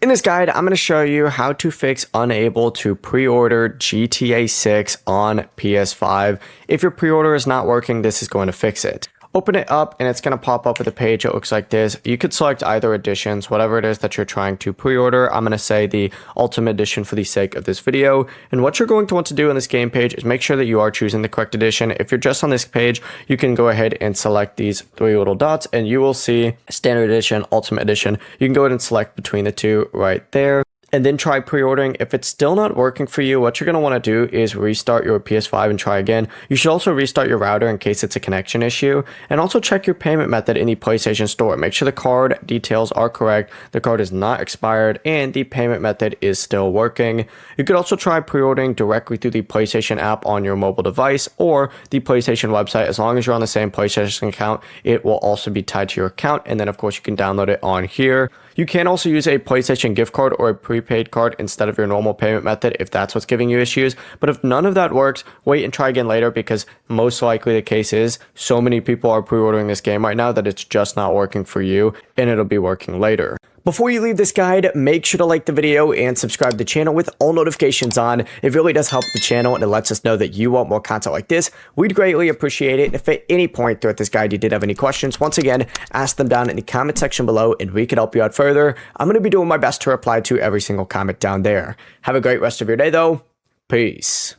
In this guide, I'm going to show you how to fix unable to pre-order GTA 6 on PS5. If your pre-order is not working, this is going to fix it. Open it up and it's going to pop up with a page that looks like this. You could select either editions, whatever it is that you're trying to pre-order. I'm going to say the Ultimate Edition for the sake of this video. And what you're going to want to do on this game page is make sure that you are choosing the correct edition. If you're just on this page, you can go ahead and select these three little dots and you will see Standard Edition, Ultimate Edition. You can go ahead and select between the two right there. And then try pre-ordering. If it's still not working for you, what you're going to want to do is restart your PS5 and try again. You should also restart your router in case it's a connection issue. And also check your payment method in the PlayStation Store. Make sure the card details are correct, the card is not expired, and the payment method is still working. You could also try pre-ordering directly through the PlayStation app on your mobile device or the PlayStation website. As long as you're on the same PlayStation account, it will also be tied to your account. And then of course you can download it on here. You can also use a PlayStation gift card or a prepaid card instead of your normal payment method if that's what's giving you issues. But if none of that works, wait and try again later, because most likely the case is so many people are pre-ordering this game right now that it's just not working for you and it'll be working later. Before you leave this guide, make sure to like the video and subscribe to the channel with all notifications on. It really does help the channel and it lets us know that you want more content like this. We'd greatly appreciate it. If at any point throughout this guide you did have any questions, once again, ask them down in the comment section below and we can help you out further. I'm going to be doing my best to reply to every single comment down there. Have a great rest of your day though. Peace.